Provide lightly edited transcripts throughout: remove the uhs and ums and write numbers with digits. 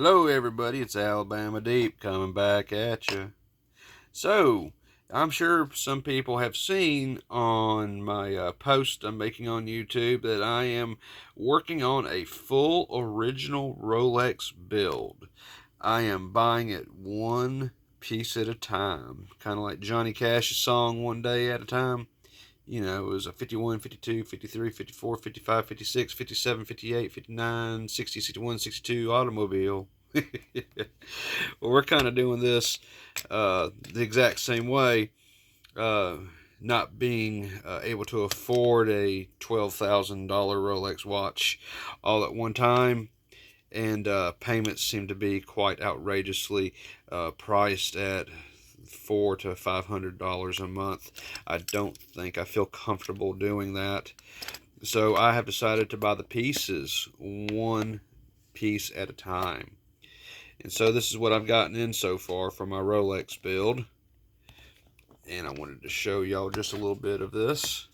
Hello everybody, it's Alabama Deep coming back at you. So, I'm sure some people have seen on my post I'm making on YouTube that I am working on a full original Rolex build. I am buying it one piece at a time, kind of like Johnny Cash's song One Day at a Time. You know, it was a 51, 52, 53, 54, 55, 56, 57, 58, 59, 60, 61, 62 automobile. Well, we're kind of doing this the exact same way, uh, not being able to afford a $12,000 Rolex watch all at one time. And payments seem to be quite outrageously priced at $400 to $500 a month. I don't think I feel comfortable doing that. So I have decided to buy the pieces one piece at a time. And so this is what I've gotten in so far for my Rolex build. And I wanted to show y'all just a little bit of this.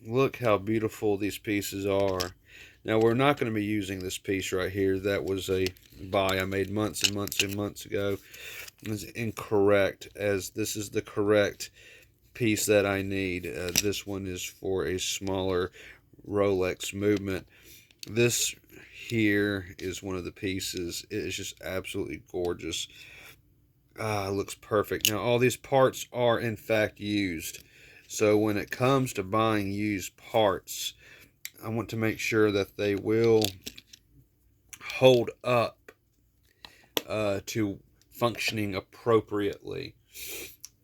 Look how beautiful these pieces are. Now we're not going to be using this piece right here. That was a buy I made months and months and months ago. It's incorrect, as this is the correct piece that I need. This one is for a smaller Rolex movement. This here is one of the pieces. It is just absolutely gorgeous. It looks perfect. Now all these parts are in fact used. So when it comes to buying used parts, I want to make sure that they will hold up to functioning appropriately.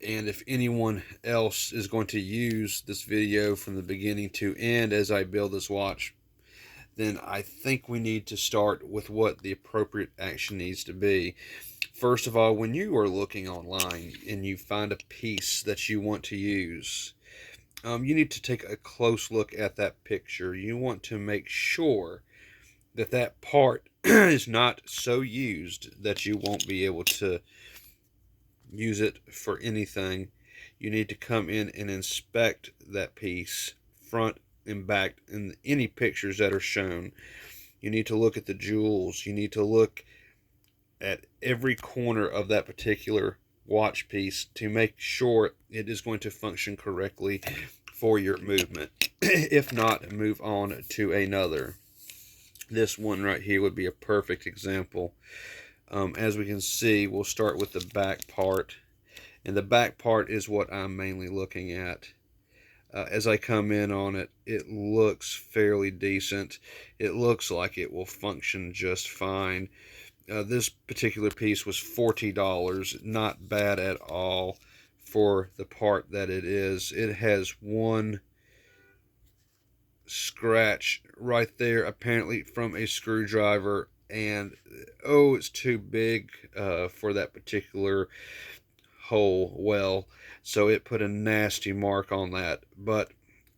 And if anyone else is going to use this video from the beginning to end as I build this watch, then I think we need to start with what the appropriate action needs to be. First of all, when you are looking online and you find a piece that you want to use, you need to take a close look at that picture. You want to make sure that that part is not so used that you won't be able to use it for anything. You need to come in and inspect that piece front and back in any pictures that are shown. You need to look at the jewels. You need to look at every corner of that particular watch piece to make sure it is going to function correctly for your movement. If not, move on to another. This one right here would be a perfect example. As we can see, we'll start with the back part, and the back part is what I'm mainly looking at. As I come in on it, it looks fairly decent. It looks like it will function just fine. This particular piece was $40, not bad at all for the part that it is. It has one scratch right there, apparently from a screwdriver, and oh, it's too big for that particular hole. Well, so it put a nasty mark on that. But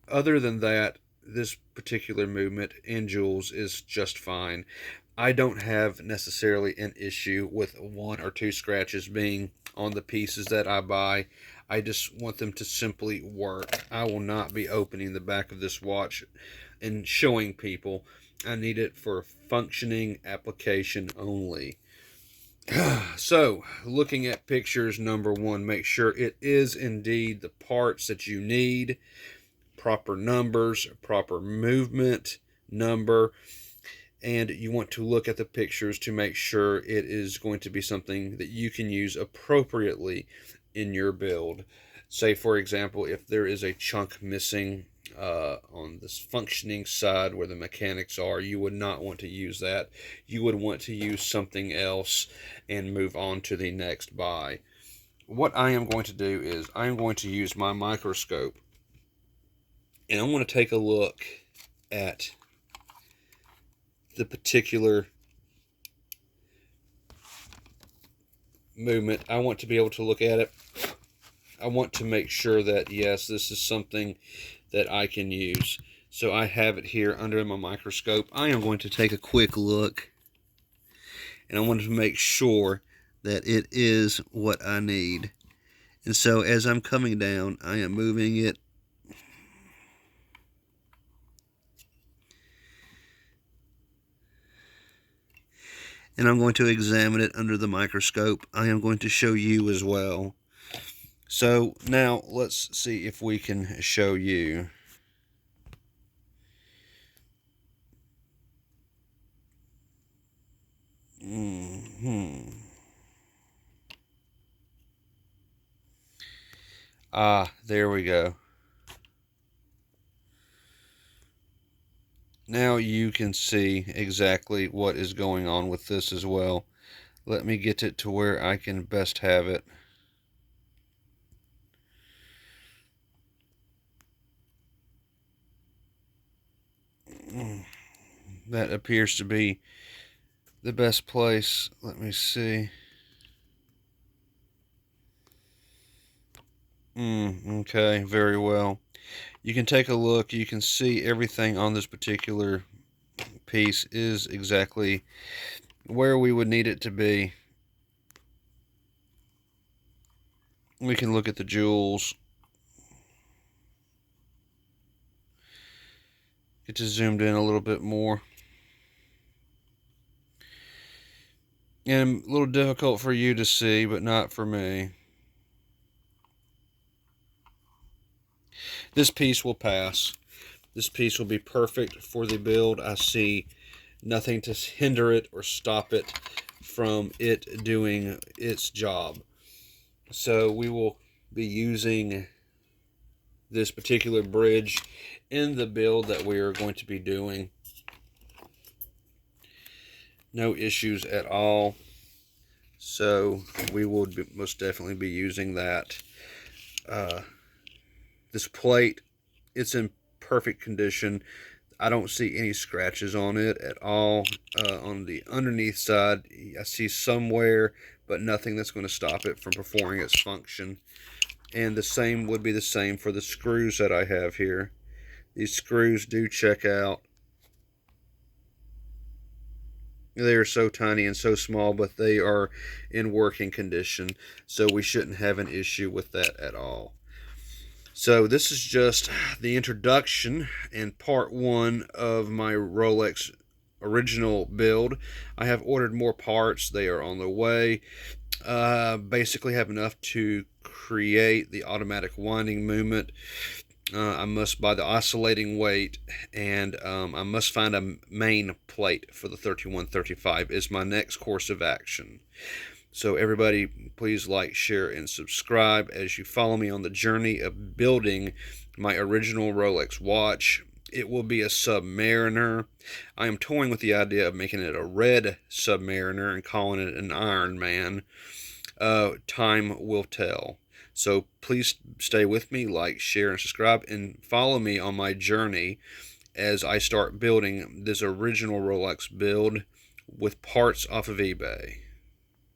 other than that, this particular movement in jewels is just fine. I don't have necessarily an issue with one or two scratches being on the pieces that I buy. I just want them to simply work. I will not be opening the back of this watch and showing people. I need it for functioning application only. So, looking at pictures, number one, make sure it is indeed the parts that you need. Proper numbers, proper movement number. And you want to look at the pictures to make sure it is going to be something that you can use appropriately in your build. Say, for example, if there is a chunk missing on this functioning side where the mechanics are, you would not want to use that. You would want to use something else and move on to the next buy. What I am going to do is I am going to use my microscope, and I'm going to take a look at the particular movement. I want to be able to look at it. I want to make sure that, yes, this is something that I can use. So I have it here under my microscope. I am going to take a quick look, and I want to make sure that it is what I need. And so as I'm coming down, I am moving it and I'm going to examine it under the microscope. I am going to show you as well. So now let's see if we can show you. There we go. Now you can see exactly what is going on with this as well. Let me get it to where I can best have it. That appears to be the best place. Let me see. Okay, very well. You can take a look. You can see everything on this particular piece is exactly where we would need it to be. We can look at the jewels. Get to zoomed in a little bit more. And a little difficult for you to see, but not for me. This piece will pass. This piece will be perfect for the build. I see nothing to hinder it or stop it from it doing its job. So we will be using this particular bridge in the build that we are going to be doing. No issues at all. So we will most definitely be using that. This plate, it's in perfect condition. I don't see any scratches on it at all. On the underneath side, I see some wear, but nothing that's going to stop it from performing its function. And the same would be the same for the screws that I have here. These screws do check out. They are so tiny and so small, but they are in working condition, so we shouldn't have an issue with that at all. So this is just the introduction and part one of my Rolex original build. I have ordered more parts. They are on the way. Basically have enough to create the automatic winding movement. I must buy the oscillating weight, and I must find a main plate for the 3135 is my next course of action. So everybody, please like, share, and subscribe as you follow me on the journey of building my original Rolex watch. It will be a Submariner. I am toying with the idea of making it a red Submariner and calling it an Iron Man. Time will tell. So please stay with me, like, share, and subscribe, and follow me on my journey as I start building this original Rolex build with parts off of eBay.